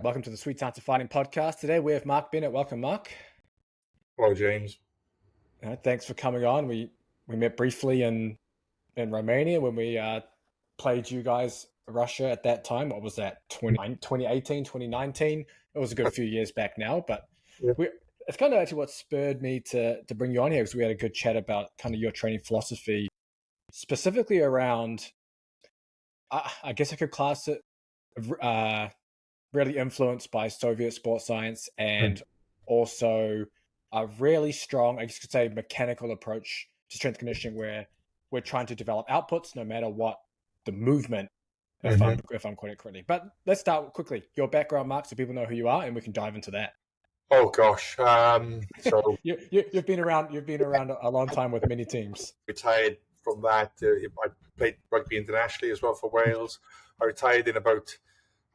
Welcome to the Sweet Science of Fighting podcast. Today we have Mark Bennett. Welcome, Mark. Hello, James. Thanks for coming on. We met briefly in Romania when we played you guys Russia at that time. What was that, 2018, 2019? It was a good few years back now, but Yeah. it's kind of actually what spurred me to bring you on here, because we had a good chat about kind of your training philosophy, specifically around, I guess I could class it really influenced by Soviet sports science and also a really strong, I guess you could say, mechanical approach to strength conditioning, where we're trying to develop outputs no matter what the movement, if I'm quoting it correctly. But let's start quickly. Your background, Mark, so people know who you are, and we can dive into that. Oh gosh. So you've been around a long time with many teams. Retired from that. I played rugby internationally as well for Wales. I retired in about,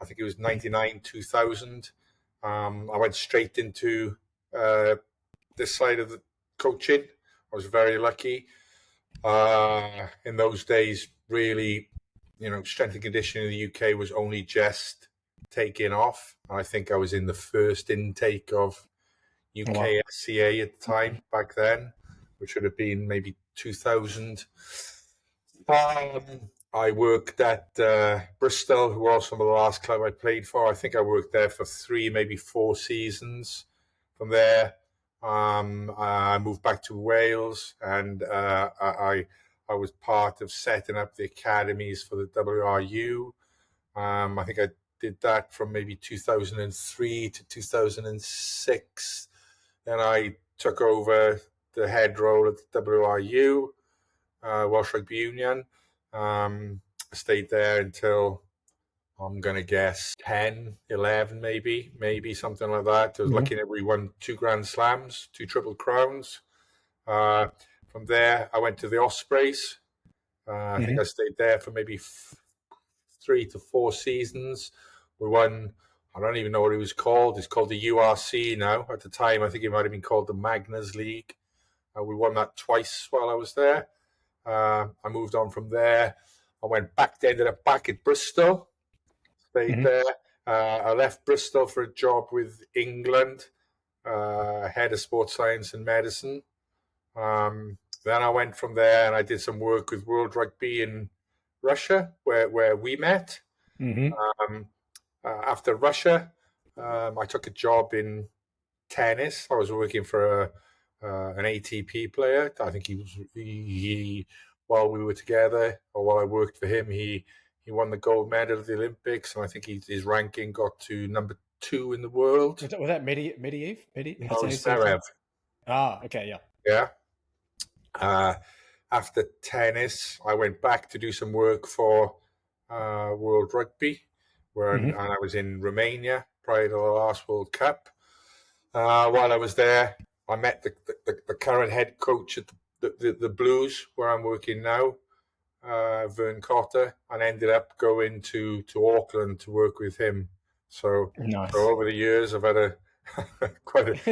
I think it was 99, 2000. I went straight into this side of the coaching. I was very lucky. In those days, really, strength and conditioning in the UK was only just taking off. I think I was in the first intake of UK SCA at the time back then, which would have been maybe 2000. I worked at Bristol, who were also some of the last club I played for. I think I worked there for 3, maybe 4 seasons. From there, I moved back to Wales, and I was part of setting up the academies for the WRU. I think I did that from maybe 2003 to 2006. Then I took over the head role at the WRU, Welsh Rugby Union. I stayed there until, I'm going to guess, 10, 11 maybe something like that. I was lucky that we won 2 Grand Slams, 2 Triple Crowns. From there, I went to the Ospreys. I think I stayed there for maybe 3 to 4 seasons. We won, I don't even know what it was called. It's called the URC now. At the time, I think it might have been called the Magners League. We won that twice while I was there. I moved on from there. I ended up back at Bristol. Stayed there. I left Bristol for a job with England, head of sports science and medicine. Then I went from there and I did some work with World Rugby in Russia, where we met. After Russia, I took a job in tennis. I was working for an ATP player. I think he while we were together, or while I worked for him, he won the gold medal at the Olympics, and I think his ranking got to number 2 in the world. Was that Mediev? No, it's Zverev. Okay, yeah. Yeah. After tennis, I went back to do some work for World Rugby, and I was in Romania prior to the last World Cup. While I was there, I met the current head coach at the Blues, where I'm working now, Vern Cotter, and ended up going to Auckland to work with him. So, nice. So over the years, I've had quite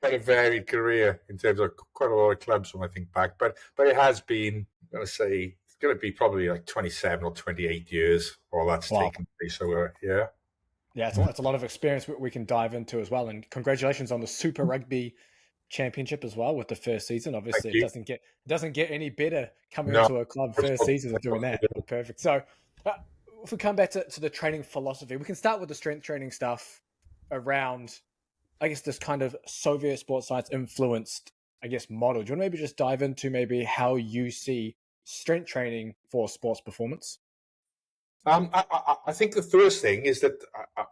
a varied career in terms of quite a lot of clubs when I think back. But it has been, I'm going to say, it's going to be probably like 27 or 28 years while that's taken place. So, yeah. Yeah, it's a lot of experience we can dive into as well. And congratulations on the Super Rugby Championship as well with the first season. Obviously, it doesn't get any better coming into a club first season of doing that. Perfect. So if we come back to the training philosophy, we can start with the strength training stuff around, I guess, this kind of Soviet sports science influenced, I guess, model. Do you want to maybe just dive into maybe how you see strength training for sports performance? I think the first thing is that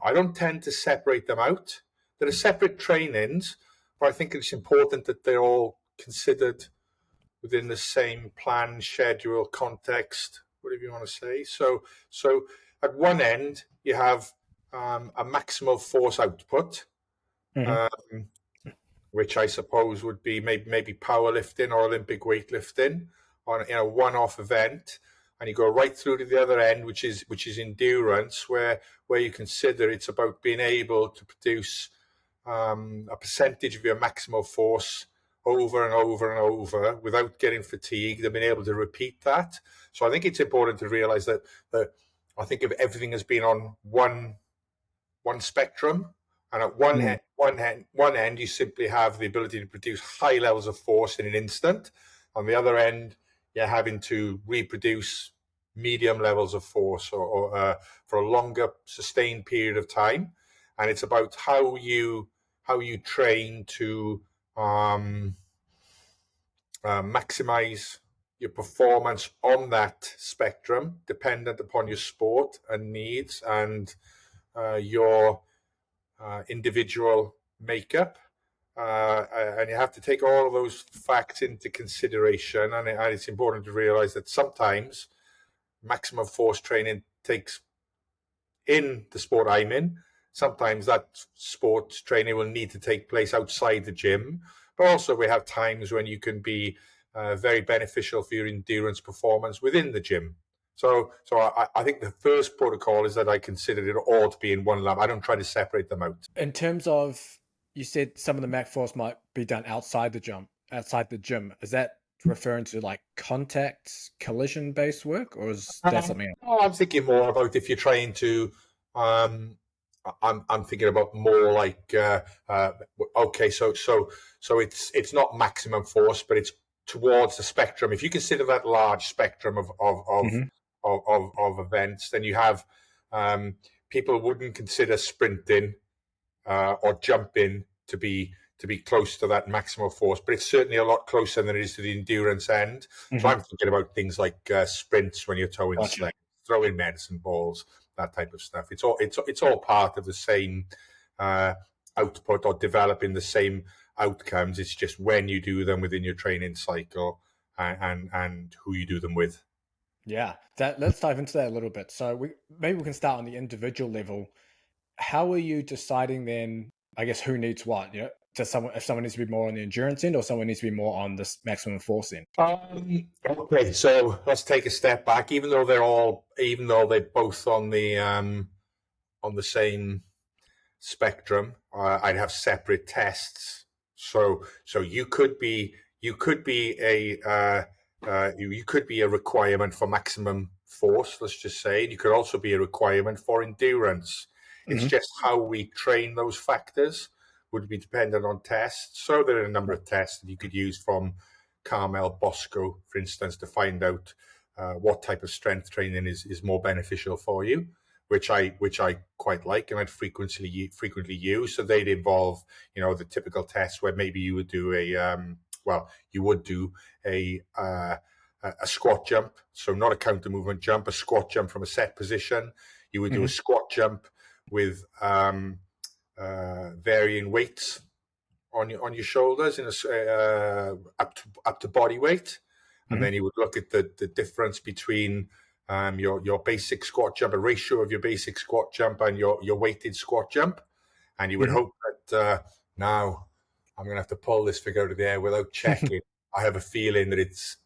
I don't tend to separate them out. There are separate trainings, but I think it's important that they're all considered within the same plan, schedule, context, whatever you want to say. So at one end, you have a maximal force output, which I suppose would be maybe powerlifting or Olympic weightlifting on a one-off event. And you go right through to the other end, which is endurance, where you consider it's about being able to produce a percentage of your maximal force over and over and over without getting fatigued and being able to repeat that. So I think it's important to realize that I think if everything has been on one one spectrum, and at one end you simply have the ability to produce high levels of force in an instant. On the other end, you're having to reproduce medium levels of force or for a longer sustained period of time. And it's about how you train to maximize your performance on that spectrum, dependent upon your sport and needs and your individual makeup. And you have to take all of those facts into consideration. And it's important to realize that sometimes maximum force training takes in the sport I'm in. Sometimes that sports training will need to take place outside the gym. But also we have times when you can be very beneficial for your endurance performance within the gym. So I think the first protocol is that I consider it all to be in one lab. I don't try to separate them out. In terms of, you said some of the max force might be done outside the gym. Is that referring to like contact, collision-based work, or is that something else? No, I'm thinking more about if you're trying to. I'm thinking about more like okay, so it's not maximum force, but it's towards the spectrum. If you consider that large spectrum of events, then you have people wouldn't consider sprinting or jumping to be close to that maximal force, but it's certainly a lot closer than it is to the endurance end. So I'm thinking about things like sprints when you're towing sleds, throwing medicine balls, that type of stuff. It's all part of the same output or developing the same outcomes. It's just when you do them within your training cycle and who you do them with. Yeah, let's dive into that a little bit. So maybe we can start on the individual level. How are you deciding then, I guess, who needs what? You know, if someone needs to be more on the endurance end or someone needs to be more on the maximum force end? Okay, so let's take a step back. Even though they're both on the same spectrum, I'd have separate tests. So you could be a requirement for maximum force, let's just say. You could also be a requirement for endurance. It's just how we train those factors would be dependent on tests. So there are a number of tests that you could use from Carmel Bosco, for instance, to find out what type of strength training is more beneficial for you, which I quite like and I'd frequently use. So they'd involve, the typical tests where maybe you would do a squat jump. So not a counter movement jump, a squat jump from a set position. You would do a squat jump with varying weights on your shoulders up to body weight, and then you would look at the difference between your basic squat jump, a ratio of your basic squat jump and your weighted squat jump, and you would hope that now I'm going to have to pull this figure out of the air without checking. I have a feeling that it's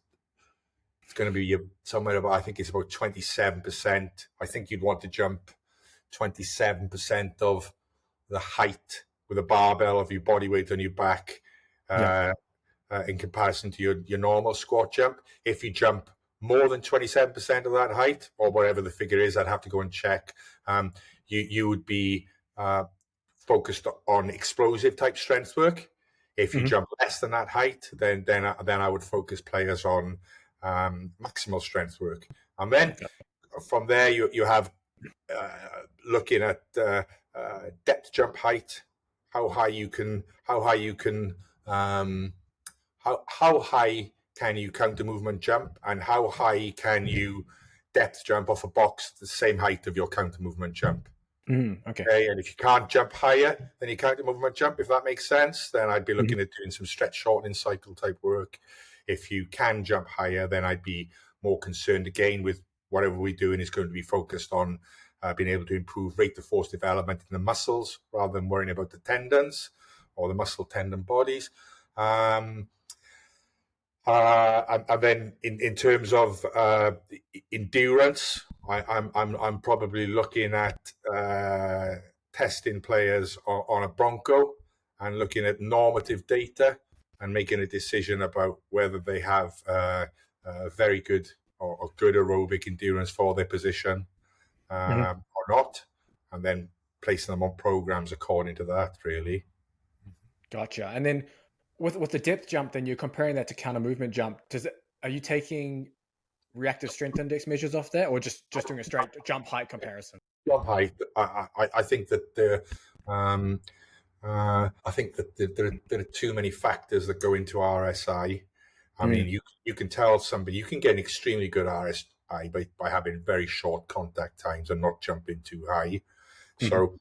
going to be somewhere about, I think it's about 27%. I think you'd want to jump 27% of the height with a barbell of your body weight on your back in comparison to your normal squat jump. If you jump more than 27% of that height, or whatever the figure is, I'd have to go and check. You would be focused on explosive type strength work. If you jump less than that height, then I would focus players on maximal strength work. And then from there, you have looking at depth jump height, how high can you counter movement jump, and how high can you depth jump off a box at the same height of your counter movement jump. Okay, and if you can't jump higher than your counter movement jump, if that makes sense, then I'd be looking at doing some stretch shortening cycle type work. If you can jump higher, then I'd be more concerned again with whatever we're doing is going to be focused on being able to improve rate of force development in the muscles rather than worrying about the tendons or the muscle tendon bodies. And then in terms of endurance, I'm probably looking at testing players on a Bronco and looking at normative data and making a decision about whether they have very good or good aerobic endurance for their position or not, and then placing them on programs according to that, really. Gotcha. And then with the depth jump, then you're comparing that to counter movement jump. Are you taking reactive strength index measures off that, or just doing a straight jump height comparison? Jump height. I think that there are too many factors that go into RSI. I mean, you can tell somebody, you can get an extremely good RSI by having very short contact times and not jumping too high. So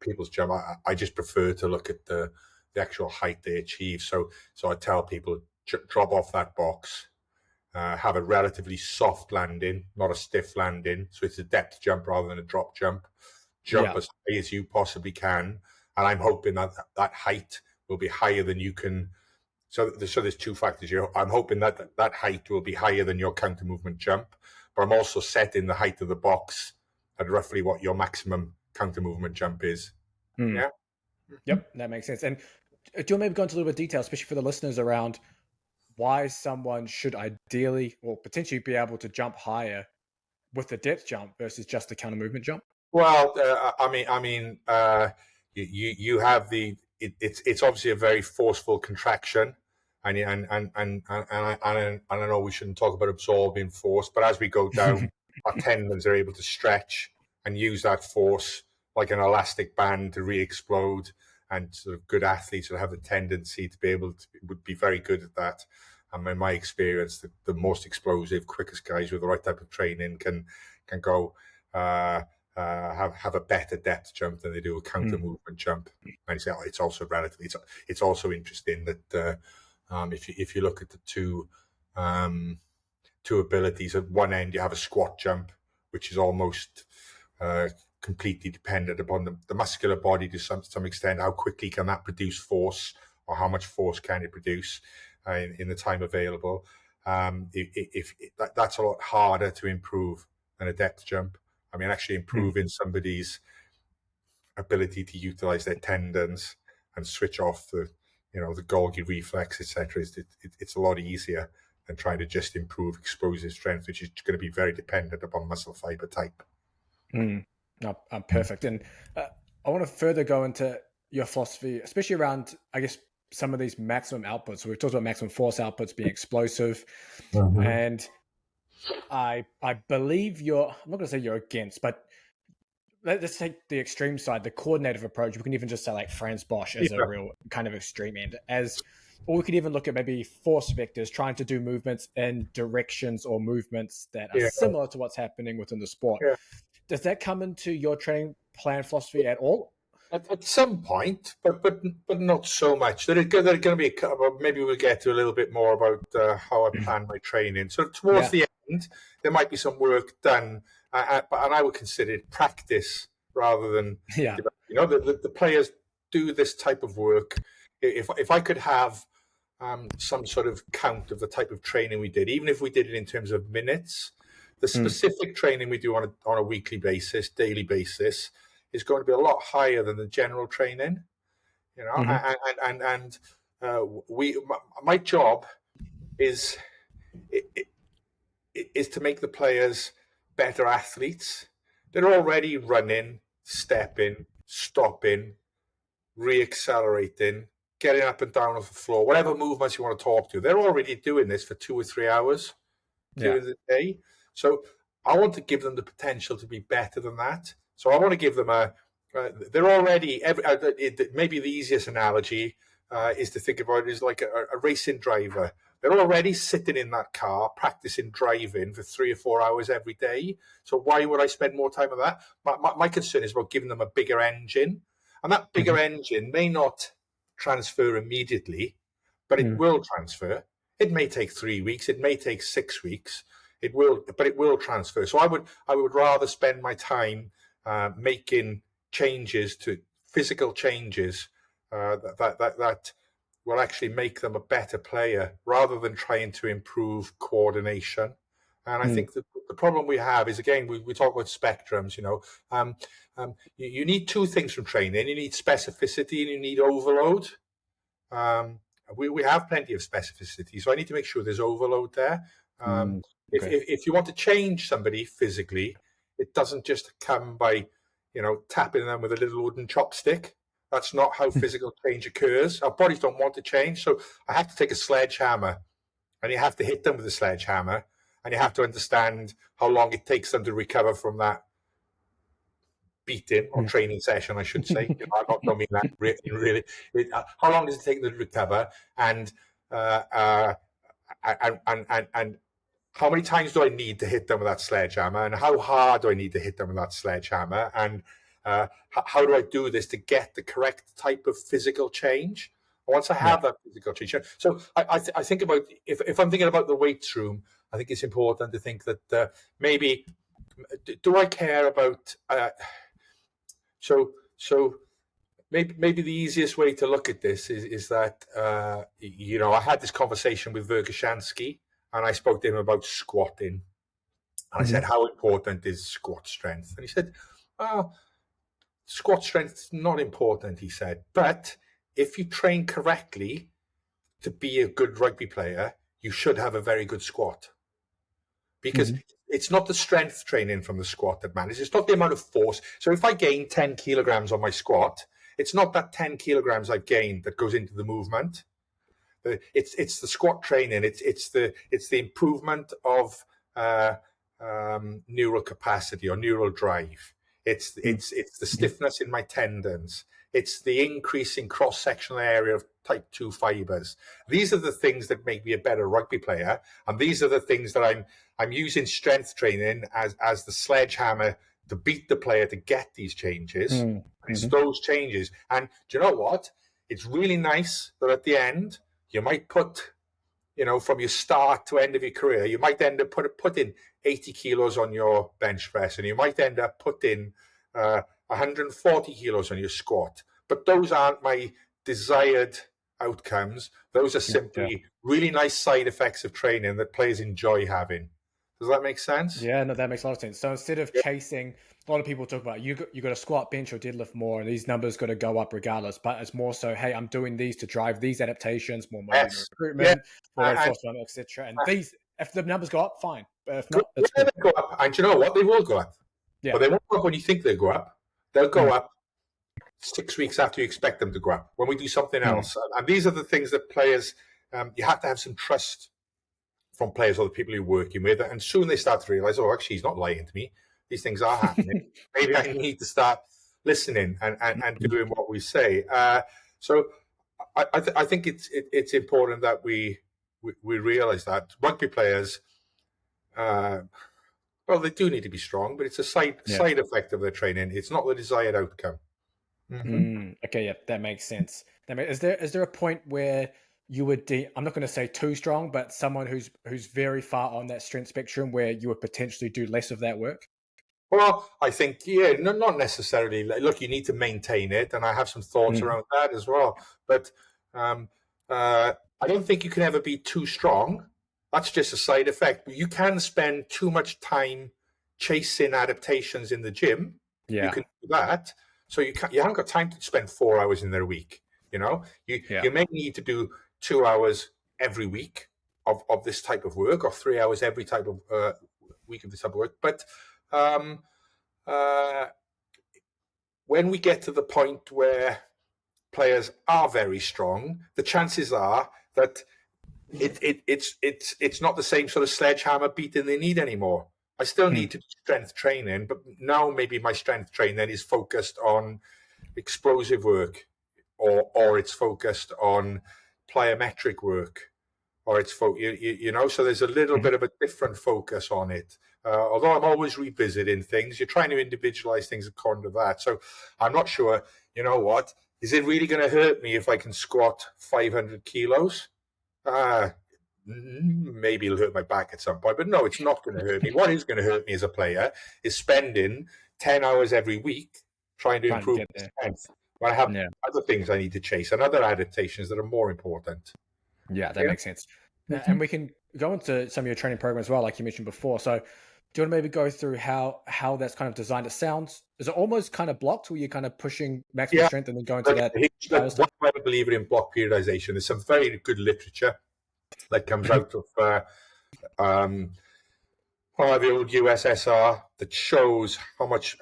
people's jump, I just prefer to look at the actual height they achieve. So I tell people, drop off that box, have a relatively soft landing, not a stiff landing. So it's a depth jump rather than a drop jump. Jump as high as you possibly can. And I'm hoping that height will be higher than you can. So there's two factors. I'm hoping that height will be higher than your counter movement jump, but I'm also setting the height of the box at roughly what your maximum counter movement jump is. Yeah. Yep, that makes sense. And do you maybe go into a little bit of detail, especially for the listeners, around why someone should ideally or potentially be able to jump higher with the depth jump versus just the counter movement jump? Well, you have it's obviously a very forceful contraction, and I know we shouldn't talk about absorbing force, but as we go down, our tendons are able to stretch and use that force like an elastic band to re-explode. And sort of good athletes will have a tendency to be able to would be very good at that. And in my experience, the most explosive, quickest guys with the right type of training can go have a better depth jump than they do a counter movement jump. And it's also relatively. It's also interesting that if you look at the two abilities, at one end you have a squat jump, which is almost completely dependent upon the muscular body to some extent. How quickly can that produce force, or how much force can it produce in the time available? That's a lot harder to improve than a depth jump. I mean, actually improving somebody's ability to utilize their tendons and switch off the Golgi reflex, etc. It's a lot easier than trying to just improve explosive strength, which is going to be very dependent upon muscle fiber type. No, perfect. And I want to further go into your philosophy, especially around, I guess, some of these maximum outputs. So we've talked about maximum force outputs being explosive. And I believe I'm not going to say you're against, but let's take the extreme side, the coordinative approach. We can even just say like Franz Bosch as a real kind of extreme end. Or we could even look at maybe force vectors, trying to do movements in directions or movements that are similar to what's happening within the sport. Does that come into your training plan philosophy at all? At some point, but not so much. There are going to be a couple. Maybe we'll get to a little bit more about how I plan my training. So towards the end, there might be some work done, and I would consider it practice rather than the players do this type of work. If I could have some sort of count of the type of training we did, even if we did it in terms of minutes, the specific training we do on a weekly basis, daily basis, is going to be a lot higher than the general training, my job is to make the players better athletes. They're already running, stepping, stopping, re-accelerating, getting up and down off the floor, whatever movements you want to talk to. They're already doing this for 2 or 3 hours during the day. So I want to give them the potential to be better than that. So I want to give them they're already, maybe the easiest analogy is to think about it as like a racing driver. They're already sitting in that car, practicing driving for 3 or 4 hours every day. So why would I spend more time on that? My concern is about giving them a bigger engine. And that bigger engine may not transfer immediately, but it will transfer. It may take 3 weeks. It may take 6 weeks. It will transfer. So I would rather spend my time making changes, to physical changes that will actually make them a better player, rather than trying to improve coordination. And I think that the problem we have is, again, we talk about spectrums. You need two things from training. You need specificity and you need overload. We have plenty of specificity, so I need to make sure there's overload there. If you want to change somebody physically, it doesn't just come by tapping them with a little wooden chopstick. That's not how physical change occurs. Our bodies don't want to change. So I have to take a sledgehammer, and you have to hit them with a sledgehammer, and you have to understand how long it takes them to recover from that beating or training session, I should say. I don't mean that really. How long does it take them to recover? And how many times do I need to hit them with that sledgehammer? And how hard do I need to hit them with that sledgehammer? And how do I do this to get the correct type of physical change? Once I have that physical change. So I think about, if I'm thinking about the weights room, I think it's important to think that maybe, do I care about, so maybe the easiest way to look at this is that, I had this conversation with Verkhoshansky, and I spoke to him about squatting. And I said, how important is squat strength? And he said, squat strength is not important, he said. But if you train correctly to be a good rugby player, you should have a very good squat. Because it's not the strength training from the squat that matters. It's not the amount of force. So if I gain 10 kilograms on my squat, it's not that 10 kilograms I've gained that goes into the movement. It's the squat training. It's the improvement of neural capacity or neural drive. It's the stiffness in my tendons. It's the increase in cross-sectional area of type 2 fibers. These are the things that make me a better rugby player, and these are the things that I'm using strength training as the sledgehammer to beat the player to get these changes. It's those changes. And do you know what? It's really nice that at the end, you might put, from your start to end of your career, you might end up putting 80 kilos on your bench press, and you might end up putting 140 kilos on your squat. But those aren't my desired outcomes. Those are simply really nice side effects of training that players enjoy having. Does that make sense? Yeah, no, that makes a lot of sense. So instead of chasing, a lot of people talk about you got to squat, bench, or deadlift more, and these numbers got to go up regardless. But it's more so, hey, I'm doing these to drive these adaptations, more mobility recruitment, etc. And these, if the numbers go up, fine. But if not, it's good. They go up, and you know what? They will go up. Yeah. But they won't go up when you think they'll go up. They'll go up 6 weeks after you expect them to go up, when we do something else. And these are the things that players, you have to have some trust from players or the people you're working with. And soon they start to realize, oh, actually, he's not lying to me. These things are happening. Maybe I need to start listening and doing what we say. So I think it's important that we realize that rugby players, they do need to be strong, but it's a side effect of their training. It's not the desired outcome. Okay, yeah, that makes sense. Is there a point where you would I'm not going to say too strong, but someone who's very far on that strength spectrum where you would potentially do less of that work? Well, I think, not necessarily. Look, you need to maintain it, and I have some thoughts around that as well. But I don't think you can ever be too strong. That's just a side effect. You can spend too much time chasing adaptations in the gym. Yeah. You can do that. So you haven't got time to spend 4 hours in their week. You may need to do 2 hours every week of this type of work, or 3 hours every type of week of this type of work. But when we get to the point where players are very strong, the chances are that it's not the same sort of sledgehammer beating they need anymore. I still need to do strength training, but now maybe my strength training is focused on explosive work, or it's focused on plyometric work, or it's so there's a little bit of a different focus on it. Although I'm always revisiting things, you're trying to individualize things according to that. So I'm not sure, what, is it really going to hurt me if I can squat 500 kilos? Maybe it'll hurt my back at some point, but no, it's not going to hurt me. What is going to hurt me as a player is spending 10 hours every week trying to improve strength. When I have other things I need to chase and other adaptations that are more important. Yeah, that makes sense. And we can go into some of your training program as well, like you mentioned before. So do you want to maybe go through how that's kind of designed? It sounds, is it almost kind of blocked where you're kind of pushing maximum strength and then going to that? I'm a believer in block periodization. There's some very good literature that comes out of the old USSR that shows how much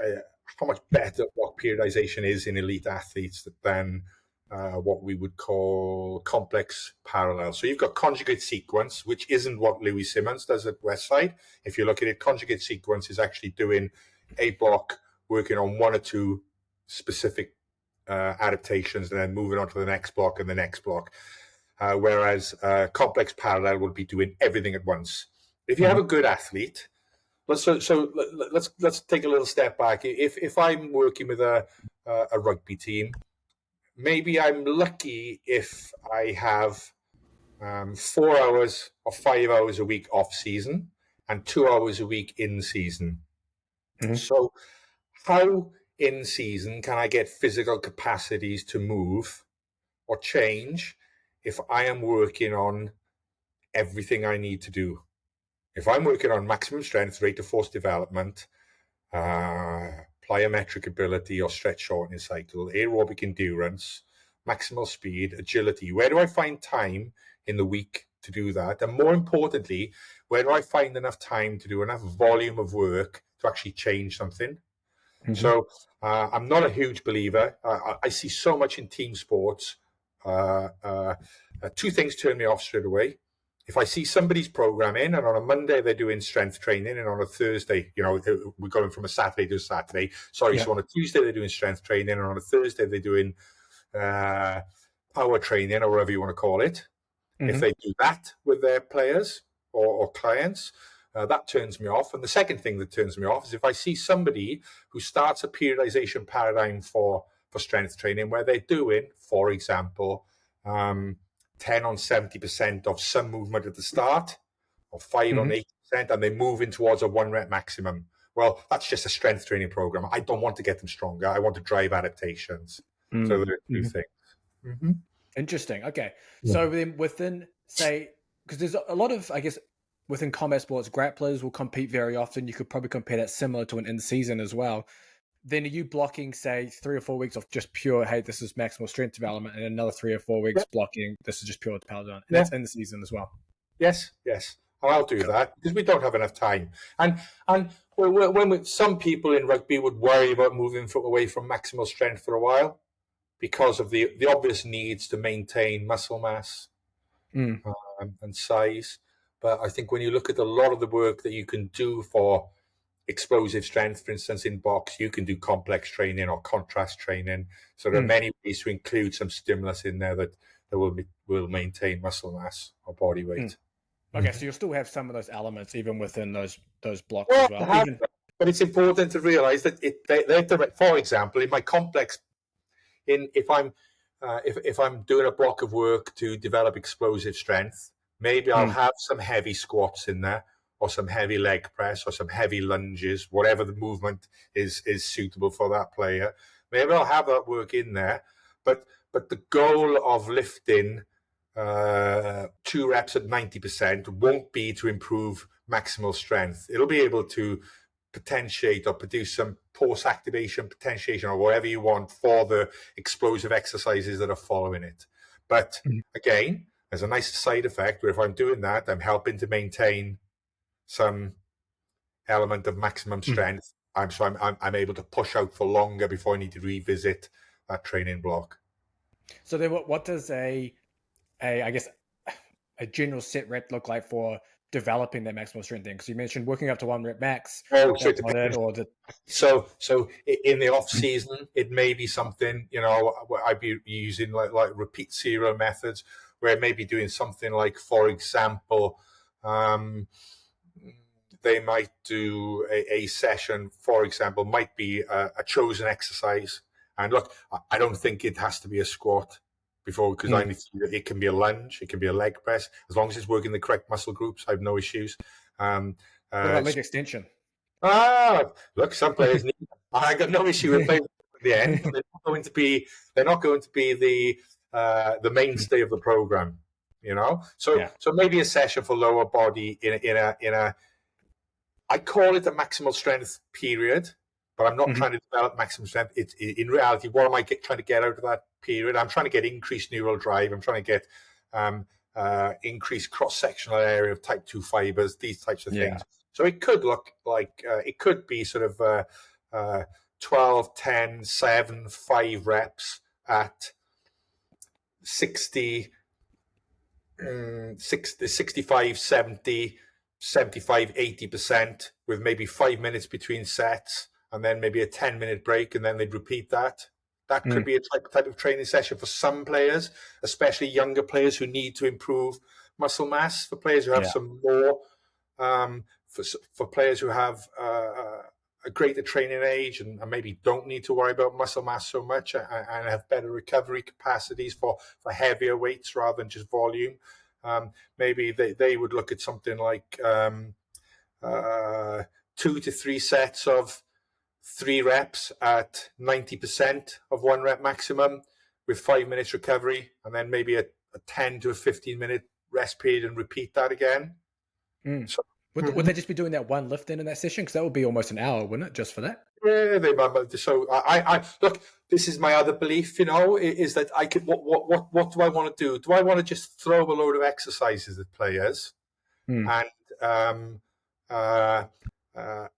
how much better what periodization is in elite athletes than what we would call complex parallel. So you've got conjugate sequence, which isn't what Louis Simmons does at Westside. If you look at it, conjugate sequence is actually doing a block, working on one or two specific adaptations, and then moving on to the next block and the next block. Whereas complex parallel would be doing everything at once. If you have a good athlete, let's take a little step back. If I'm working with a rugby team, maybe I'm lucky if I have 4 hours or 5 hours a week off season and 2 hours a week in season. Mm-hmm. So how in season can I get physical capacities to move or change if I am working on everything I need to do? If I'm working on maximum strength, rate of force development, plyometric ability or stretch shortening cycle, aerobic endurance, maximal speed, agility, where do I find time in the week to do that? And more importantly, where do I find enough time to do enough volume of work to actually change something? Mm-hmm. So I'm not a huge believer. I see so much in team sports. Two things turn me off straight away. If I see somebody's programming and on a Monday they're doing strength training and on a Thursday, we're going from a Saturday to a Saturday. So on a Tuesday they're doing strength training and on a Thursday they're doing power training or whatever you want to call it. Mm-hmm. If they do that with their players or clients, that turns me off. And the second thing that turns me off is if I see somebody who starts a periodization paradigm for strength training where they're doing, for example, 10 on 70% of some movement at the start, or 5 mm-hmm. on 80%, and they're moving towards a 1 rep maximum. Well, that's just a strength training program. I don't want to get them stronger. I want to drive adaptations. Mm-hmm. So there are two things. Mm-hmm. Interesting. Okay. Yeah. So then within, say, because there's a lot of, I guess, within combat sports, grapplers will compete very often. You could probably compare that similar to an in-season as well. Then are you blocking, say, 3 or 4 weeks of just pure, hey, this is maximal strength development, and another 3 or 4 weeks blocking, this is just pure power down. And that's in the season as well. Yes. I'll do that because we don't have enough time. And when some people in rugby would worry about moving away from maximal strength for a while because of the obvious needs to maintain muscle mass and size. But I think when you look at a lot of the work that you can do for explosive strength, for instance, in box, you can do complex training or contrast training. So there are many ways to include some stimulus in there that will maintain muscle mass or body weight. Okay, so you'll still have some of those elements even within those blocks as well. But it's important to realize that they're direct. For example, in my complex, if I'm doing a block of work to develop explosive strength, maybe I'll have some heavy squats in there, or some heavy leg press, or some heavy lunges, whatever the movement is suitable for that player. Maybe I'll have that work in there, but the goal of lifting 2 reps at 90% won't be to improve maximal strength. It'll be able to potentiate or produce some post-activation potentiation or whatever you want for the explosive exercises that are following it. But again, there's a nice side effect where if I'm doing that, I'm helping to maintain some element of maximum strength. I'm able to push out for longer before I need to revisit that training block. So then what does a general set rep look like for developing that maximal strength thing? Because you mentioned working up to 1 rep max. So in the off season, it may be something, I'd be using like repeat serial methods where it may be doing something like, for example, they might do a session, for example, might be a chosen exercise. And look, I don't think it has to be a squat before, because it can be a lunge, it can be a leg press. As long as it's working the correct muscle groups, I have no issues. What about leg extension? Look, some players need. I got no issue with playing at the end. They're not going to be the mainstay of the program. So maybe a session for lower body in a I call it a maximal strength period, but I'm not trying to develop maximum strength. It's in reality, what am I trying to get out of that period? I'm trying to get increased neural drive. I'm trying to get increased cross-sectional area of type 2 fibers, these types of things. So it could look like it could be sort of 12, 10, 7, 5 reps at 60, 65, 70, 75, 80% with maybe 5 minutes between sets and then maybe a 10-minute break, and then they'd repeat that. That could be a type of training session for some players, especially younger players who need to improve muscle mass, for players who have some more, for players who have a greater training age and maybe don't need to worry about muscle mass so much and have better recovery capacities for heavier weights rather than just volume. Maybe they would look at something like 2 to 3 sets of 3 reps at 90% of 1 rep maximum with 5 minutes recovery, and then maybe a 10 to a 15-minute rest period and repeat that again. So, would they just be doing that one lift in that session? Because that would be almost an hour, wouldn't it, just for that? Yeah, they might. So I look. This is my other belief, is that I could. What do I want to do? Do I want to just throw a load of exercises at players and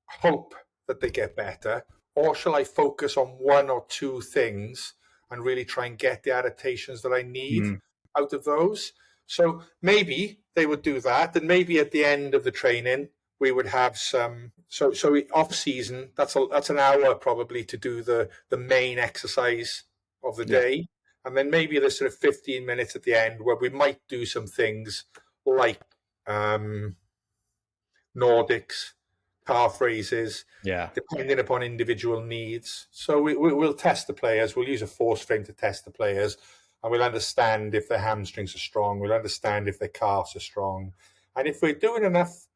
hope that they get better, or shall I focus on 1 or 2 things and really try and get the adaptations that I need out of those? So maybe they would do that, and maybe at the end of the training we would have some. So off season, that's an hour probably to do the main exercise of the day, and then maybe there's sort of 15 minutes at the end where we might do some things like Nordics, calf raises, depending upon individual needs. So we'll test the players. We'll use a force frame to test the players, and we'll understand if their hamstrings are strong. We'll understand if their calves are strong. And if we're doing enough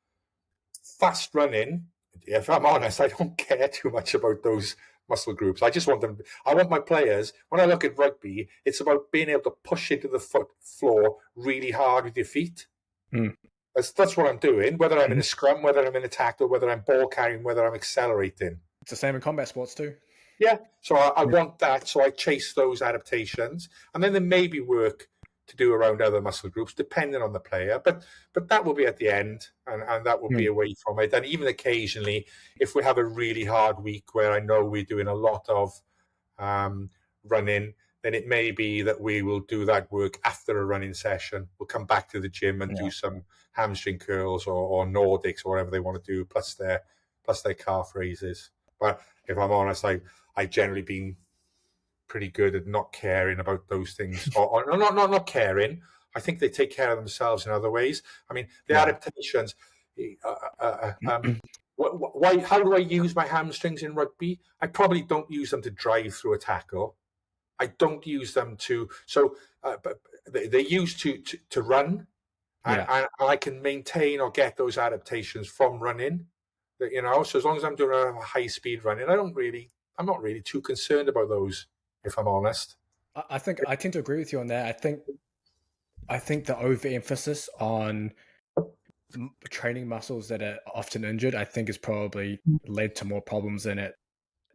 fast running, if I'm honest, I don't care too much about those muscle groups. I just want them. I want my players, when I look at rugby, it's about being able to push into the floor really hard with your feet. That's what I'm doing, whether I'm in a scrum, whether I'm in a tackle, whether I'm ball carrying, whether I'm accelerating. It's the same in combat sports too. Yeah, so I want that, so I chase those adaptations, and then there may be work to do around other muscle groups, depending on the player, but that will be at the end, and that will be away from it. And even occasionally, if we have a really hard week where I know we're doing a lot of running, then it may be that we will do that work after a running session. We'll come back to the gym and do some hamstring curls or Nordics or whatever they want to do, plus their calf raises. But if I'm honest, I've generally been pretty good at not caring about those things, or not caring. I think they take care of themselves in other ways. I mean, the adaptations. Why? How do I use my hamstrings in rugby? I probably don't use them to drive through a tackle. I don't use them to. So they're used to run, and I can maintain or get those adaptations from running. So as long as I'm doing a high speed running, I'm not really too concerned about those, if I'm honest. I think I tend to agree with you on that. I think the overemphasis on training muscles that are often injured, I think, has probably led to more problems in it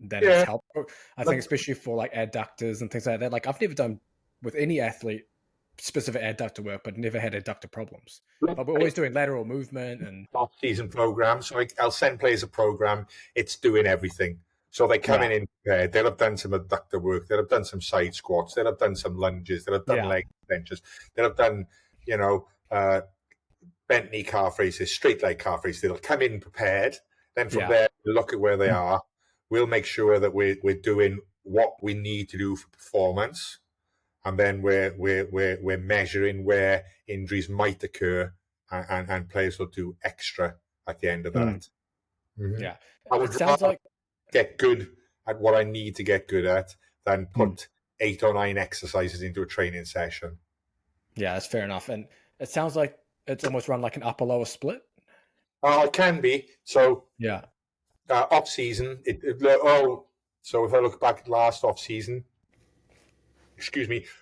than it's helped. I think especially for like adductors and things like that. Like I've never done with any athlete specific adductor work, but never had adductor problems. But we're always doing lateral movement and off-season program. So I'll send players a program. It's doing everything. So they come in prepared. They'll have done some adductor work. They'll have done some side squats. They'll have done some lunges. They'll have done leg extensions. They'll have done, bent knee calf raises, straight leg calf raises. They'll come in prepared. Then from there, we'll look at where they are. We'll make sure that we're doing what we need to do for performance, and then we're measuring where injuries might occur, and players will do extra at the end of that. Yeah, I would rather get good at what I need to get good at than put 8 or 9 exercises into a training session. Yeah, that's fair enough. And it sounds like it's almost run like an upper lower split. It can be. So off season, so if I look back at last off season,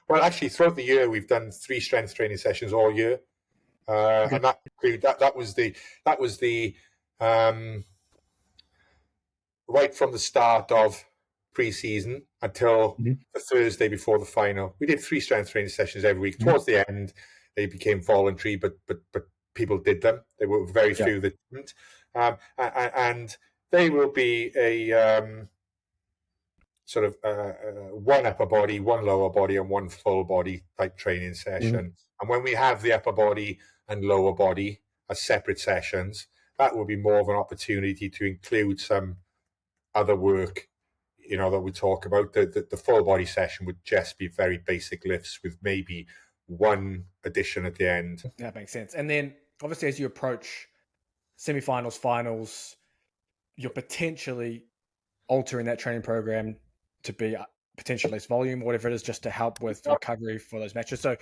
well, actually throughout the year we've done 3 strength training sessions all year, and that was the right from the start of pre-season until the Thursday before the final. We did 3 strength training sessions every week. Towards the end, they became voluntary, but people did them. There were very few that didn't, and they will be a sort of one upper body, one lower body, and one full body type training session. And when we have the upper body and lower body as separate sessions, that will be more of an opportunity to include some other work, that we talk about. The full body session would just be very basic lifts with maybe one addition at the end. That makes sense. And then obviously as you approach semifinals, finals, you're potentially altering that training program to be potentially less volume, whatever it is, just to help with recovery for those matches. So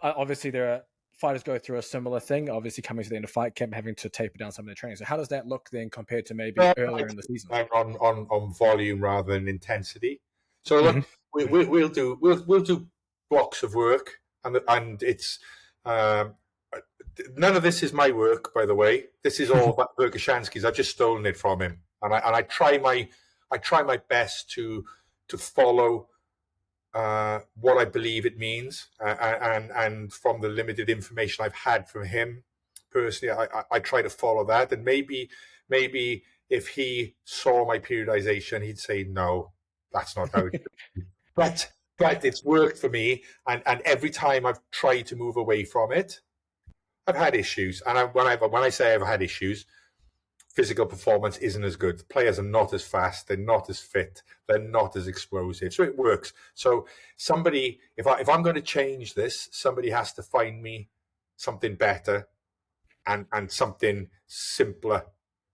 obviously there are fighters go through a similar thing, obviously coming to the end of fight camp, having to taper down some of their training. So how does that look then compared to maybe earlier in the season? On volume rather than intensity. So look, we'll do blocks of work, and it's none of this is my work, by the way. This is all Verkhoshansky's. I've just stolen it from him, and I try my best to follow what I believe it means, and from the limited information I've had from him personally, I try to follow that. And maybe if he saw my periodization, he'd say, no, that's not how it is. But it's worked for me, and every time I've tried to move away from it, I've had issues. And when I say I've had issues, physical performance isn't as good. The players are not as fast. They're not as fit. They're not as explosive. So it works. So somebody, if I'm going to change this, somebody has to find me something better and something simpler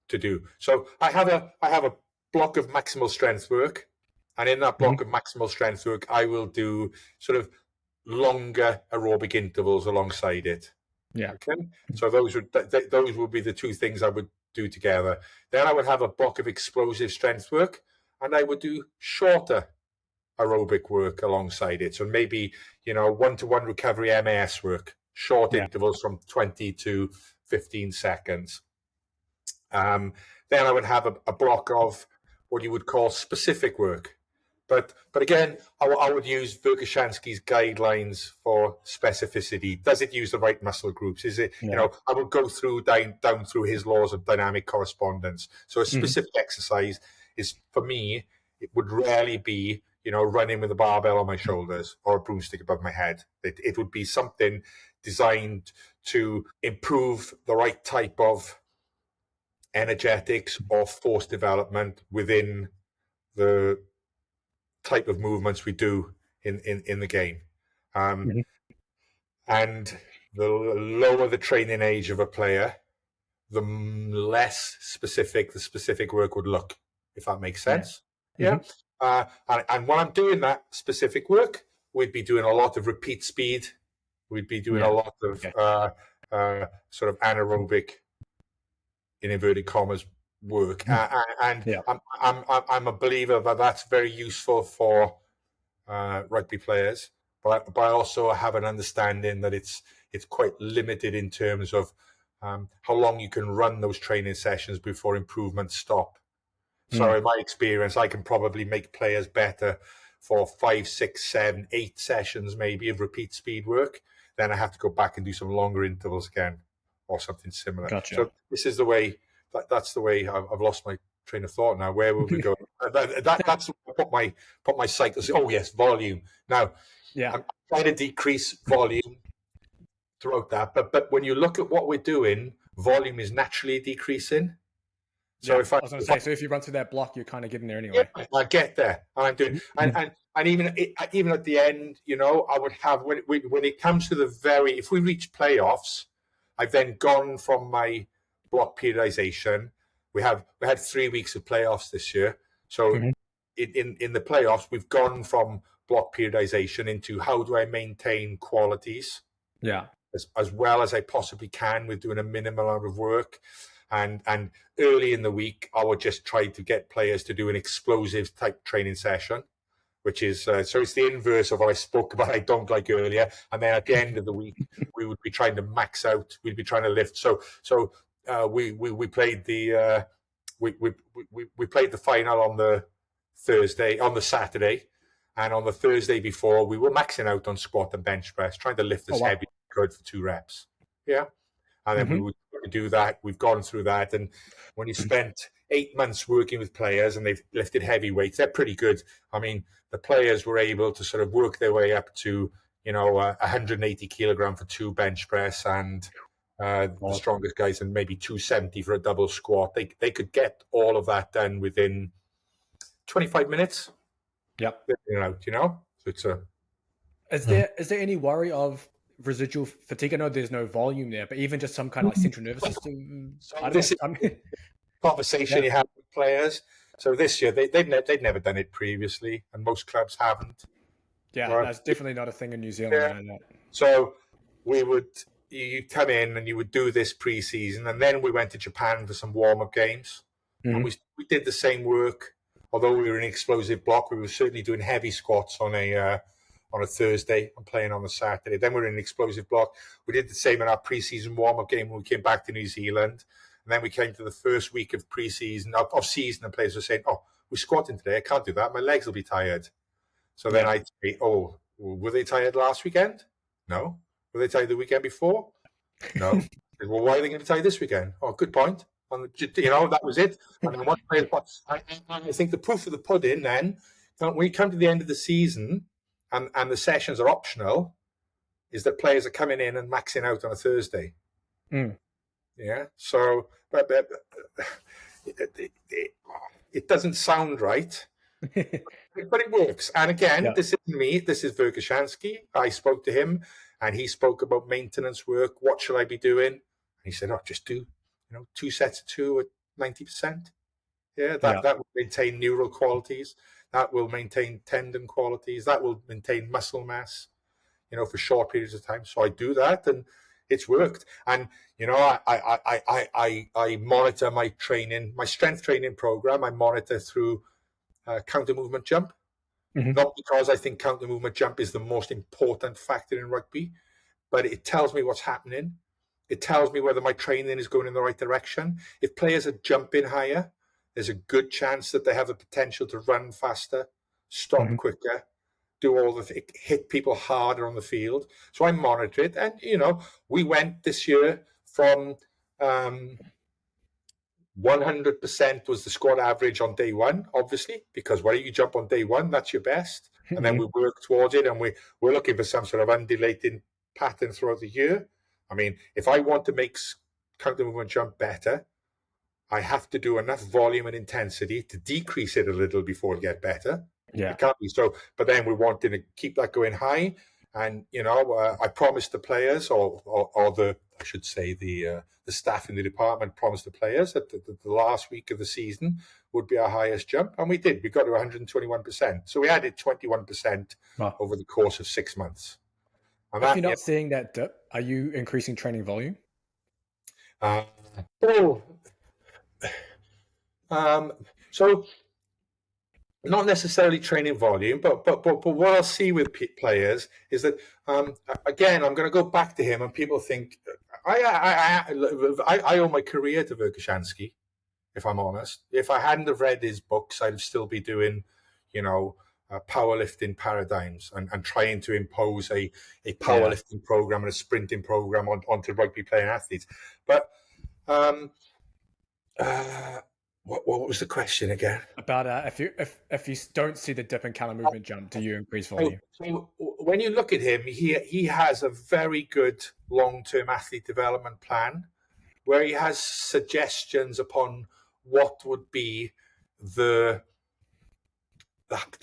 to do. So I have a block of maximal strength work, and in that block of maximal strength work, I will do sort of longer aerobic intervals alongside it. Yeah. Okay. So those would be the two things I would do together. Then I would have a block of explosive strength work, and I would do shorter aerobic work alongside it. So maybe, one-to-one recovery MAS work, short intervals from 20 to 15 seconds. Then I would have a block of what you would call specific work. But again, I would use Verkhoshansky's guidelines for specificity. Does it use the right muscle groups? Is it, I would go down through his laws of dynamic correspondence. So a specific exercise is, for me, it would rarely be, running with a barbell on my shoulders or a broomstick above my head. It would be something designed to improve the right type of energetics or force development within the type of movements we do in the game. And the lower the training age of a player, the less specific the specific work would look, if that makes sense. And when I'm doing that specific work, we'd be doing a lot of repeat speed. We'd be doing a lot of sort of anaerobic, in inverted commas, work. I'm a believer that that's very useful for rugby players, but I also have an understanding that it's quite limited in terms of how long you can run those training sessions before improvements stop. So in my experience, I can probably make players better for 5, 6, 7, 8 sessions maybe of repeat speed work. Then I have to go back and do some longer intervals again or something similar. Gotcha. So this is the way, that's the way. I've lost my train of thought now. Where will we go? That's I put my cycles. Oh yes, volume. Now, I'm trying to decrease volume throughout that, but when you look at what we're doing, volume is naturally decreasing. So I was going to say, so if you run through that block, you're kind of getting there anyway. Yeah, I get there, and I'm doing, and even at the end, I would have when it comes to if we reach playoffs, I've then gone from my block periodization. We had 3 weeks of playoffs this year, so in the playoffs, we've gone from block periodization into how do I maintain qualities, as well as I possibly can with doing a minimal amount of work. And early in the week, I would just try to get players to do an explosive type training session, which is so it's the inverse of what I spoke about. I don't like earlier, and then at the end of the week, we would be trying to max out. We'd be trying to lift. So we played the we played the final on the Saturday, and on the Thursday before, we were maxing out on squat and bench press, trying to lift as heavy as we could for 2 reps. Yeah. And then we would do that. We've gone through that. And when you spent 8 months working with players and they've lifted heavy weights. They're pretty good. I mean, the players were able to sort of work their way up to, 180 kilogram for 2 bench press, and the strongest guys, and maybe 270 for a double squat. They could get all of that done within 25 minutes. Yep. So it's a. Is there any worry of residual fatigue? I know there's no volume there, but even just some kind of like central nervous system. This is conversation you have with players. So this year they'd never done it previously, and most clubs haven't. Yeah, right? That's definitely not a thing in New Zealand. Yeah. I know that. So you come in and you would do this pre-season, and then we went to Japan for some warm-up games, and we did the same work. Although we were in explosive block, we were certainly doing heavy squats on a Thursday and playing on the Saturday. Then we were in explosive block. We did the same in our pre-season warm-up game when we came back to New Zealand. And then we came to the first week of pre-season, of season, and players were saying, "Oh, we're squatting today. I can't do that. My legs will be tired." So then I'd say, "Oh, were they tired last weekend? No. Were they tired the weekend before? No. Well, why are they going to be tired this weekend? Oh, good point. That was it. And then I think the proof of the pudding then, when we come to the end of the season and the sessions are optional, is that players are coming in and maxing out on a Thursday. Yeah. So, but it doesn't sound right, but it works. And again, this isn't me. This is Verkhoshansky. I spoke to him, and he spoke about maintenance work. What should I be doing? And he said, "Oh, just do, 2 sets of 2 at 90%. Yeah, that will maintain neural qualities. That will maintain tendon qualities. That will maintain muscle mass, for short periods of time." So I do that, and it's worked. And I monitor my training, my strength training program. I monitor through counter movement jump, not because I think counter movement jump is the most important factor in rugby, but it tells me what's happening. It tells me whether my training is going in the right direction. If players are jumping higher, there's a good chance that they have the potential to run faster, stop quicker, do all the hit people harder on the field. So I monitor it, and we went this year from 100% was the squad average on day one, obviously, because why don't you jump on day one? That's your best, and then we work towards it, and we're looking for some sort of undulating pattern throughout the year. I mean, if I want to make counter movement jump better, I have to do enough volume and intensity to decrease it a little before it get better. Yeah. It can't be so. But then we're wanting to keep that going high. And, I promised the players, or I should say the staff in the department promised the players that the last week of the season would be our highest jump. And we did. We got to 121%. So we added 21% over the course of 6 months. And if you're not seeing that dip, are you increasing training volume? So not necessarily training volume, but what I'll see with players is that again, I'm going to go back to him, and people think I owe my career to Verkhoshansky. If I'm honest, if I hadn't have read his books, I'd still be doing, powerlifting paradigms and trying to impose a powerlifting program and a sprinting program onto rugby playing athletes. But what was the question again? About if you don't see the dip in counter movement jump, do you increase volume? So when you look at him, he has a very good long-term athlete development plan where he has suggestions upon what would be the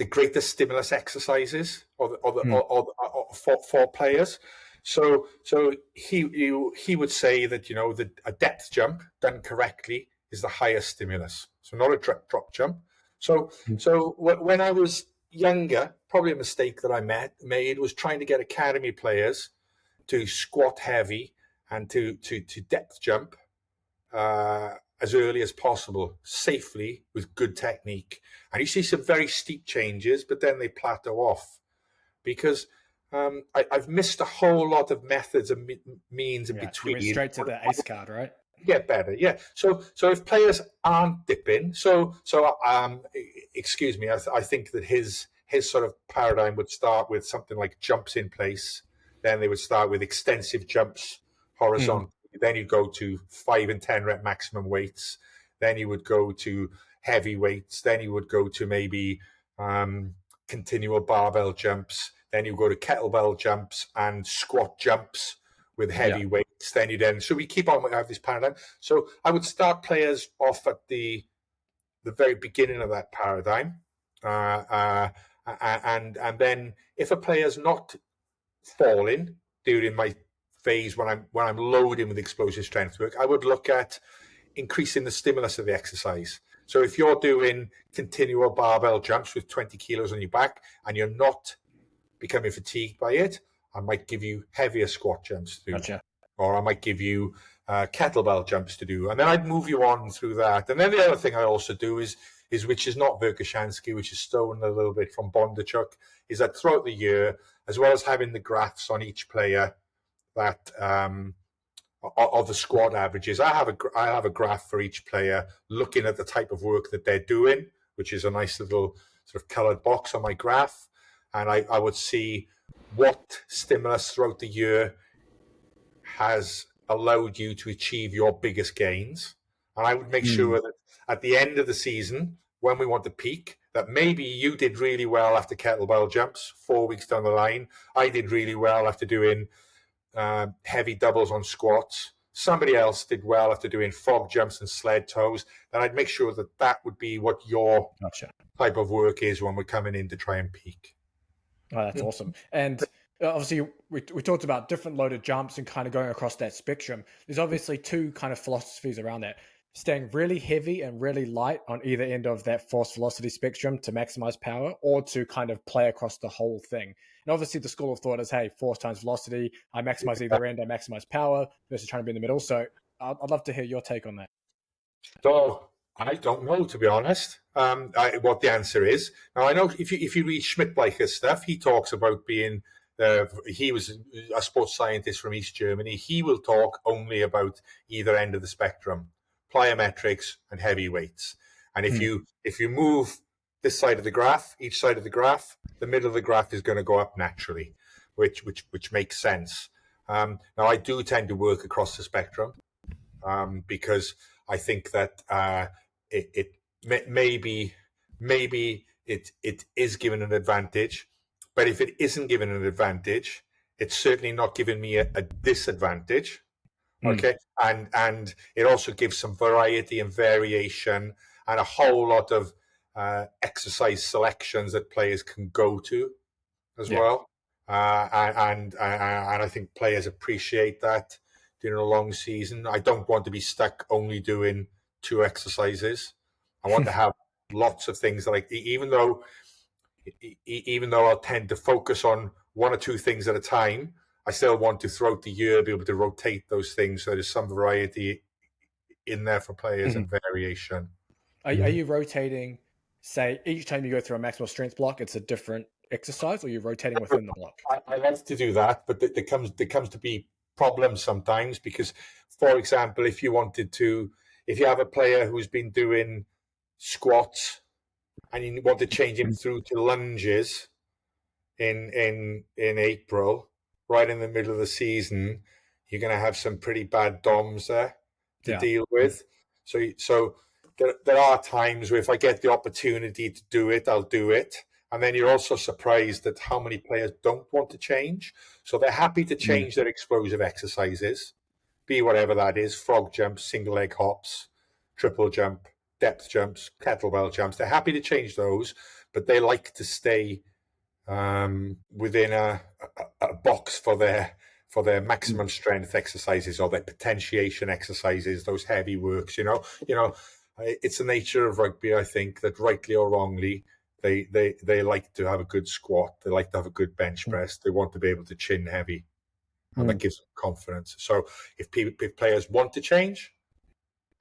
greatest stimulus exercises for players. So he would say that a depth jump done correctly is the highest stimulus. So not a drop jump. So when I was younger, probably a mistake that I made was trying to get academy players to squat heavy and to depth jump as early as possible, safely, with good technique. And you see some very steep changes, but then they plateau off because I've missed a whole lot of methods and means in between. You went straight to the ACE card, right? Get better, yeah. So if players aren't dipping, excuse me, I think that his sort of paradigm would start with something like jumps in place. Then they would start with extensive jumps horizontal. Then you go to 5 and 10 rep maximum weights. then you would go to heavy weights, then you would go to maybe continual barbell jumps, then you go to kettlebell jumps and squat jumps with heavy weights. So we keep on, we have this paradigm. So I would start players off at the very beginning of that paradigm. And then if a player's not falling during my phase when I'm loading with explosive strength work, I would look at increasing the stimulus of the exercise. So if you're doing continual barbell jumps with 20 kilos on your back and you're not becoming fatigued by it, I might give you heavier squat jumps to do. Gotcha. Or I might give you kettlebell jumps to do. And then I'd move you on through that. And then the other thing I also do is which is not Verkhoshansky, which is stolen a little bit from Bondarchuk, is that throughout the year, as well as having the graphs on each player that of the squad averages, I have a graph for each player looking at the type of work that they're doing, which is a nice little sort of colored box on my graph. And I would see what stimulus throughout the year has allowed you to achieve your biggest gains. And I would make sure that at the end of the season, when we want to peak, that maybe you did really well after kettlebell jumps 4 weeks down the line. I did really well after doing heavy doubles on squats. Somebody else did well after doing frog jumps and sled toes. Then I'd make sure that that would be what your type of work is when we're coming in to try and peak. Oh, that's awesome. And obviously, we talked about different loaded jumps and kind of going across that spectrum. There's obviously two kind of philosophies around that. Staying really heavy and really light on either end of that force velocity spectrum to maximize power, or to kind of play across the whole thing. And obviously the school of thought is, hey, force times velocity, I maximize either end, I maximize power, versus trying to be in the middle. So I'd love to hear your take on that. So I don't know, to be honest, what the answer is. Now, I know if you read Schmidt-Bleicher's stuff, he talks about being, he was a sports scientist from East Germany. He will talk only about either end of the spectrum, plyometrics and heavy weights. And if you move this side of the graph, each side of the graph, the middle of the graph is going to go up naturally, which makes sense. Now, I do tend to work across the spectrum because I think that it maybe it is given an advantage, but if it isn't given an advantage, it's certainly not giving me a disadvantage. Okay, and it also gives some variety and variation and a whole lot of exercise selections that players can go to as well. And I think players appreciate that during a long season. I don't want to be stuck only doing 2 exercises. I want to have lots of things, like even though I'll tend to focus on 1 or 2 things at a time, I still want to throughout the year be able to rotate those things so there's some variety in there for players and variation. Are you rotating, say, each time you go through a maximal strength block, it's a different exercise, or you're rotating within the block? I like to do that, but there comes to be problems sometimes because, for example, if you have a player who's been doing squats and you want to change him through to lunges in April, right in the middle of the season, you're going to have some pretty bad DOMs there to deal with. So there are times where if I get the opportunity to do it, I'll do it. And then you're also surprised at how many players don't want to change. So they're happy to change their explosive exercises, be whatever that is, frog jumps, single leg hops, triple jump, depth jumps, kettlebell jumps. They're happy to change those, but they like to stay within a box for their maximum strength exercises or their potentiation exercises, those heavy works. You know, it's the nature of rugby, I think, that rightly or wrongly, they like to have a good squat. They like to have a good bench press. They want to be able to chin heavy, and that gives them confidence. So if players want to change,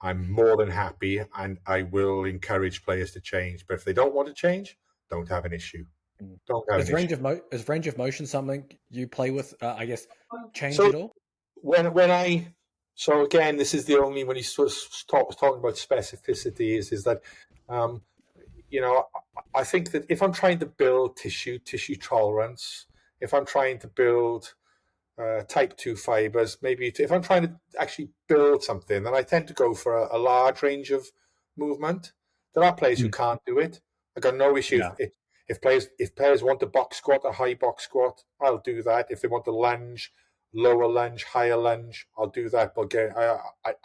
I'm more than happy, and I will encourage players to change. But if they don't want to change, don't have an issue. Is range of motion something you play with? I guess change at all? So again, this is the only, when he sort of talking about specificity, is that I think that if I'm trying to build tissue tolerance, if I'm trying to build type 2 fibers, maybe if I'm trying to actually build something, then I tend to go for a large range of movement. There are players who can't do it. I got no issue if players want a box squat, a high box squat, I'll do that. If they want a lunge, lower lunge, higher lunge, I'll do that. But again,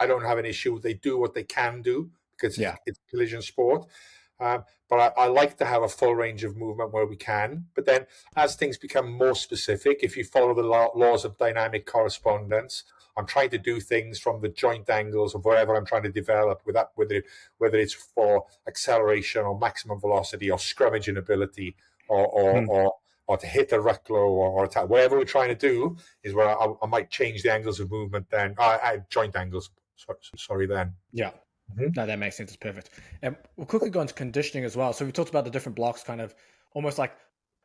I don't have an issue. They do what they can do because it's collision sport. But I like to have a full range of movement where we can. But then as things become more specific, if you follow the laws of dynamic correspondence, I'm trying to do things from the joint angles of wherever I'm trying to develop, with that, whether it's for acceleration or maximum velocity or scrummaging ability or to hit a ruck low or attack. Whatever we're trying to do is where I might change the angles of movement then. Joint angles, sorry then. Yeah. No, that makes sense. It's perfect. And we'll quickly go into conditioning as well. So we talked about the different blocks, kind of almost like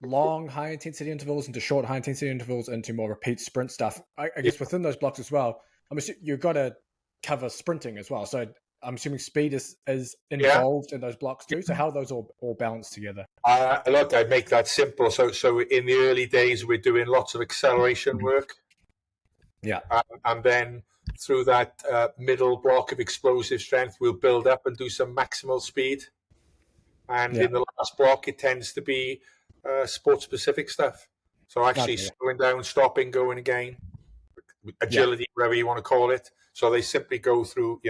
long high intensity intervals into short high intensity intervals into more repeat sprint stuff. I guess within those blocks as well, you've got to cover sprinting as well. So I'm assuming speed is involved in those blocks too. So how are those all balanced together? Look, I'd make that simple. So in the early days, we're doing lots of acceleration work. Yeah. And then through that middle block of explosive strength, we'll build up and do some maximal speed. And in the last block, it tends to be sport-specific stuff. So actually slowing down, stopping, going again, agility, whatever you want to call it. So they simply go through,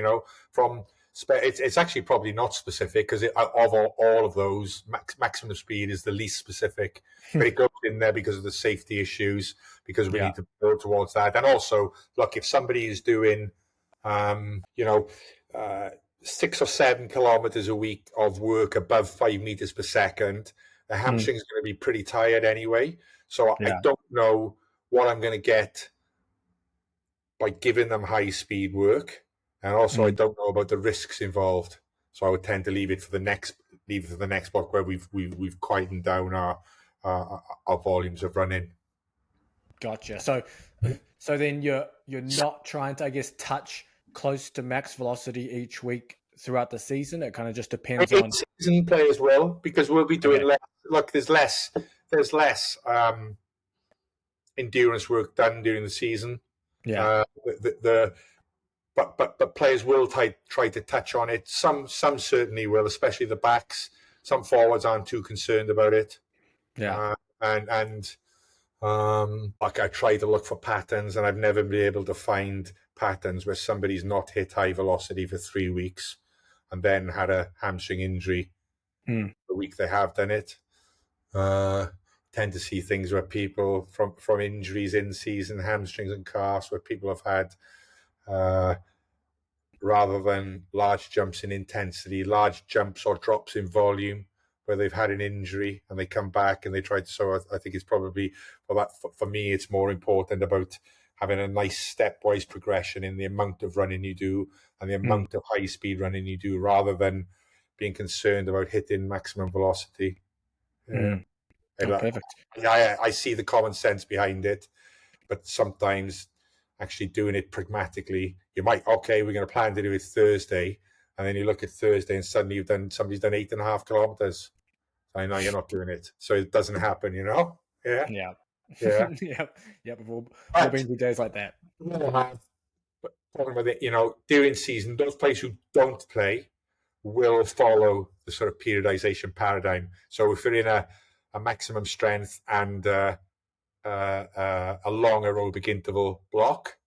from... It's actually probably not specific because of all of those, maximum speed is the least specific. But it goes in there because of the safety issues, because we need to build towards that. And also, look, if somebody is doing, 6 or 7 kilometers a week of work above 5 meters per second, the hamstring's going to be pretty tired anyway. So I don't know what I'm going to get by giving them high speed work. And also, I don't know about the risks involved, so I would tend to leave it for the next block where we've quietened down our volumes of running. Gotcha. So then you're not trying to, I guess, touch close to max velocity each week throughout the season. It kind of just depends on season players will, because we'll be doing less. Look, there's less endurance work done during the season. Yeah. But players will try to touch on it. Some certainly will, especially the backs. Some forwards aren't too concerned about it. Yeah. Like I try to look for patterns, and I've never been able to find patterns where somebody's not hit high velocity for 3 weeks and then had a hamstring injury the week they have done it. Tend to see things where people from injuries in season, hamstrings and calves, where people have had rather than large jumps in intensity, large jumps or drops in volume, where they've had an injury and they come back and they try to. So I think it's probably for me, it's more important about having a nice stepwise progression in the amount of running you do and the amount of high speed running you do, rather than being concerned about hitting maximum velocity. Perfect. I see the common sense behind it, but sometimes actually doing it pragmatically, you might, we're going to plan to do it Thursday, and then you look at Thursday and suddenly somebody's done 8.5 kilometers. I know you're not doing it, so it doesn't happen, Yeah. We've been through days like that. But talking about it, during season, those players who don't play will follow the sort of periodization paradigm. So if you're in a maximum strength and a long aerobic interval block,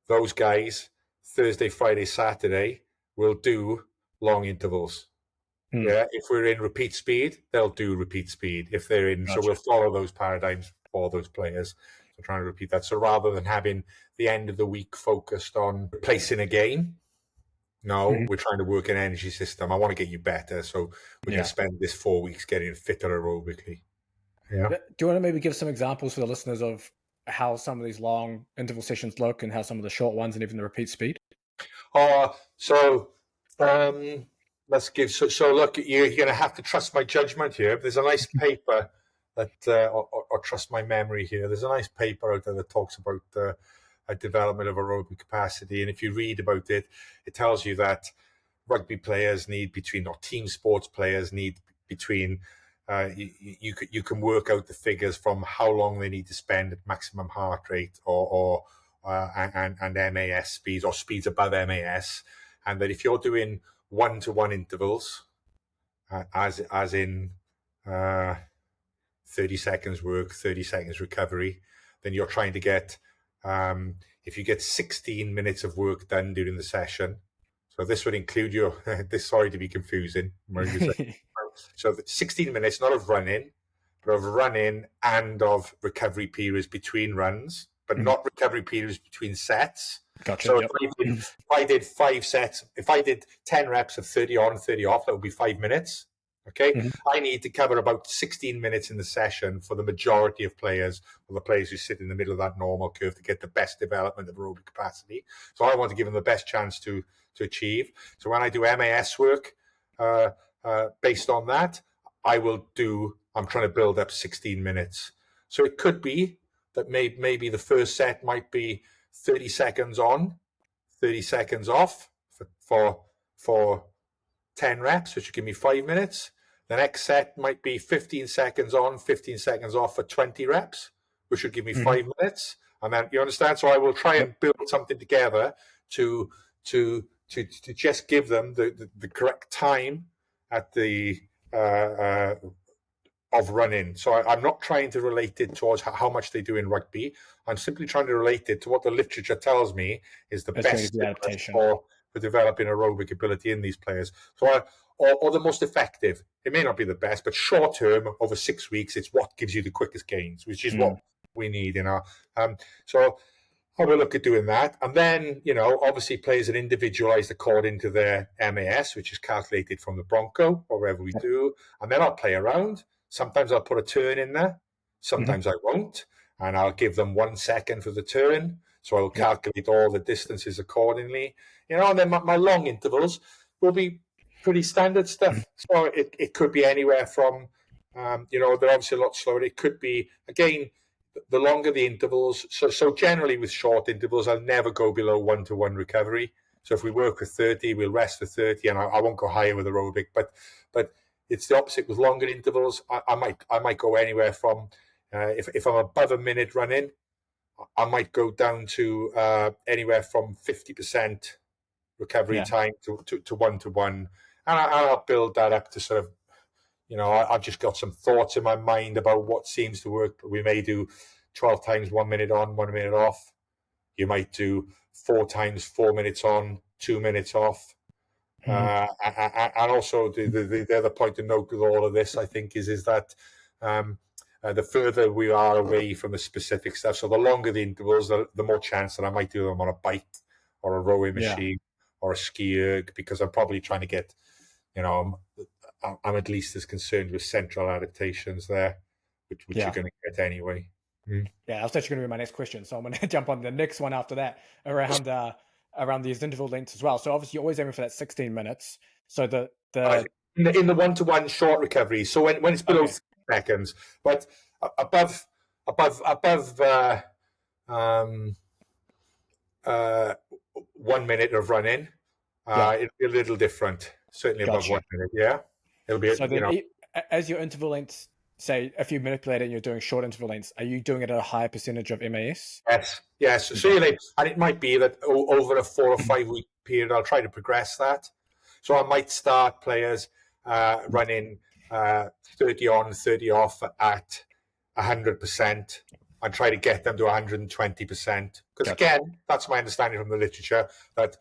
those guys Thursday, Friday, Saturday will do long intervals. If we're in repeat speed, they'll do repeat speed. If they're in, so we'll follow those paradigms for those players. So trying to repeat that. So rather than having the end of the week focused on placing a game, we're trying to work an energy system. I want to get you better, so we're going to spend this 4 weeks getting fitter aerobically. Yeah. Do you want to maybe give some examples for the listeners of how some of these long interval sessions look and how some of the short ones and even the repeat speed? Let's give. So look, you're going to have to trust my judgment here. There's a nice paper that, or trust my memory here. There's a nice paper out there that talks about a development of aerobic capacity, and if you read about it, it tells you that rugby players need team sports players need between. You can work out the figures from how long they need to spend at maximum heart rate and MAS speeds or speeds above MAS, and that if you're doing 1-to-1 intervals, as in 30 seconds work, 30 seconds recovery. Then you're trying to get, if you get 16 minutes of work done during the session, so this would include your, sorry to be confusing. So 16 minutes, not of running, but of running and of recovery periods between runs, but not recovery periods between sets. Gotcha. So if I did 5 sets, if I did 10 reps of 30 on, 30 off, that would be 5 minutes. Okay, I need to cover about 16 minutes in the session for the majority of players, or the players who sit in the middle of that normal curve, to get the best development of aerobic capacity. So I want to give them the best chance to achieve. So when I do MAS work based on that, I'm trying to build up 16 minutes. So it could be that maybe the first set might be 30 seconds on, 30 seconds off for 10 reps, which would give me 5 minutes. The next set might be 15 seconds on, 15 seconds off for 20 reps, which would give me 5 minutes. And then, you understand? So I will try and build something together to just give them the correct time at the of running. So I'm not trying to relate it towards how much they do in rugby. I'm simply trying to relate it to what the literature tells me is the best adaptation for developing aerobic ability in these players. So or the most effective. It may not be the best, but short term, over 6 weeks, it's what gives you the quickest gains, which is what we need, you know. So I will look at doing that. And then, you know, obviously players are individualized according to their MAS, which is calculated from the Bronco or wherever we do. And then I'll play around. Sometimes I'll put a turn in there. Sometimes I won't. And I'll give them 1 second for the turn. So I'll calculate all the distances accordingly. You know, and then my long intervals will be pretty standard stuff. So it could be anywhere from, you know, they're obviously a lot slower. It could be, again, the longer the intervals. So generally with short intervals, I'll never go below 1-to-1 recovery. So if we work for 30, we'll rest for 30, and I won't go higher with aerobic. But it's the opposite with longer intervals. I might go anywhere from, if I'm above a minute running, I might go down to anywhere from 50% recovery time to 1-to-1. And I'll build that up to sort of, you know, I've just got some thoughts in my mind about what seems to work. But we may do 12 times 1 minute on, 1 minute off. You might do 4 times 4 minutes on, 2 minutes off. And also the other point to note with all of this, I think, is that the further we are away from the specific stuff, so the longer the intervals, the more chance that I might do them on a bike or a rowing machine or a ski erg, because I'm probably trying to get, you know, I'm at least as concerned with central adaptations there, which you're going to get anyway. Yeah, that's actually going to be my next question. So I'm going to jump on the next one after that around these interval lengths as well. So obviously you're always aiming for that 16 minutes. So the in the 1-to-1 short recovery. So when it's below 6 seconds, but above 1 minute of running, it'll be a little different. Certainly above 1 minute. Yeah, it'll be. So then, as your interval lengths, say if you manipulate it and you're doing short interval lengths, are you doing it at a higher percentage of MAS? Yes. So and it might be that over a 4 or 5 week period, I'll try to progress that. So I might start players running 30 on, 30 off at 100%, and try to get them to 120%. Because again, that's my understanding from the literature, that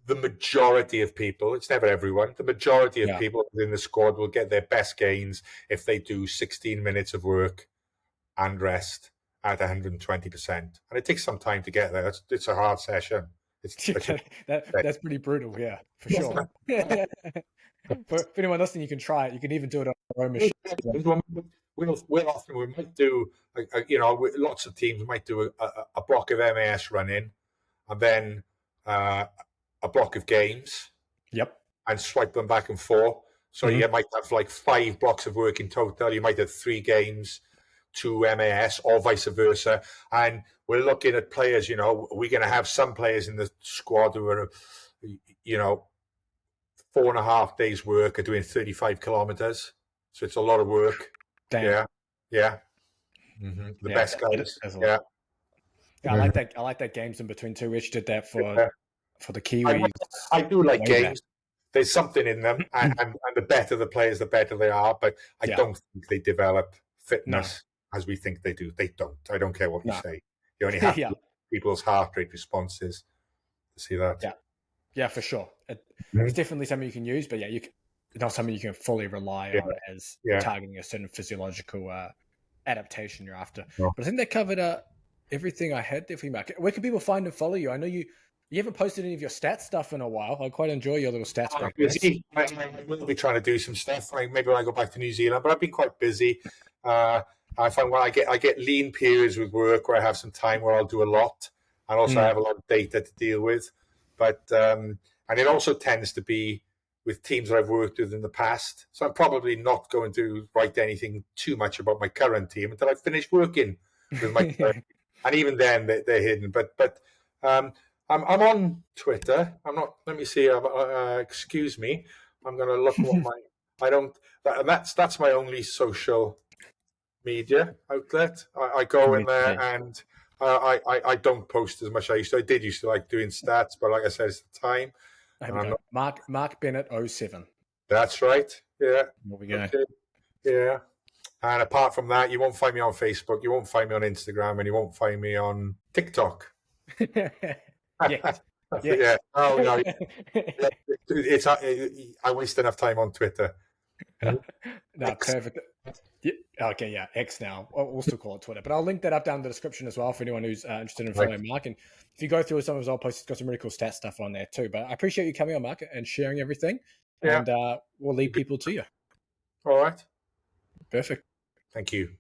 the majority of people, it's never everyone, the majority of people within the squad will get their best gains if they do 16 minutes of work and rest at 120%. And it takes some time to get there. It's a hard session. That's pretty brutal, for sure. For anyone listening, you can try it. You can even do it on your own machine. We might do, lots of teams might do a block of MAS running, and then a block of games. Yep. And swipe them back and forth. So you might have like 5 blocks of work in total. You might have 3 games, 2 MAS, or vice versa. And we're looking at players, you know, we're going to have some players in the squad who are, you know, 4.5 days work are doing 35 kilometers. So it's a lot of work. Damn. Yeah. The best guys. I like that. I like that games in between too. Rich did that for the Kiwis. I do like games. there's something in them, and the better the players, the better they are. But I don't think they develop fitness as we think they do. They don't. I don't care what you say. You only have to look at people's heart rate responses to see that. Yeah, for sure. It's definitely something you can use, but not something you can fully rely on as targeting a certain physiological adaptation you're after. But I think they covered everything I had there for you, Mark. Where can people find and follow you? I know you haven't posted any of your stats stuff in a while. I quite enjoy your little stats breakdowns. I will be trying to do some stuff. Maybe when I go back to New Zealand, but I've been quite busy. I find when I get lean periods with work where I have some time where I'll do a lot, and also I have a lot of data to deal with. But and it also tends to be with teams that I've worked with in the past. So I'm probably not going to write anything too much about my current team until I've finished working with my current team. And even then, they're hidden. But I'm on Twitter. I'm not. Let me see. Excuse me. I'm going to look what my. I don't. That's my only social media outlet. I go in there and I don't post as much as I used to. I did used to like doing stats, but like I said, it's the time. Mark Bennett 07. That's right. Yeah. There we go. Okay. Yeah. And apart from that, you won't find me on Facebook, you won't find me on Instagram, and you won't find me on TikTok. Yes. Yeah. Oh no. I waste enough time on Twitter. No, perfect. Yeah, okay, yeah, X now. We'll still call it Twitter, but I'll link that up down in the description as well for anyone who's interested in following Mark. And if you go through some of his old posts, he's got some really cool stat stuff on there too. But I appreciate you coming on, Mark, and sharing everything. Yeah. And we'll lead people to you. All right. Perfect. Thank you.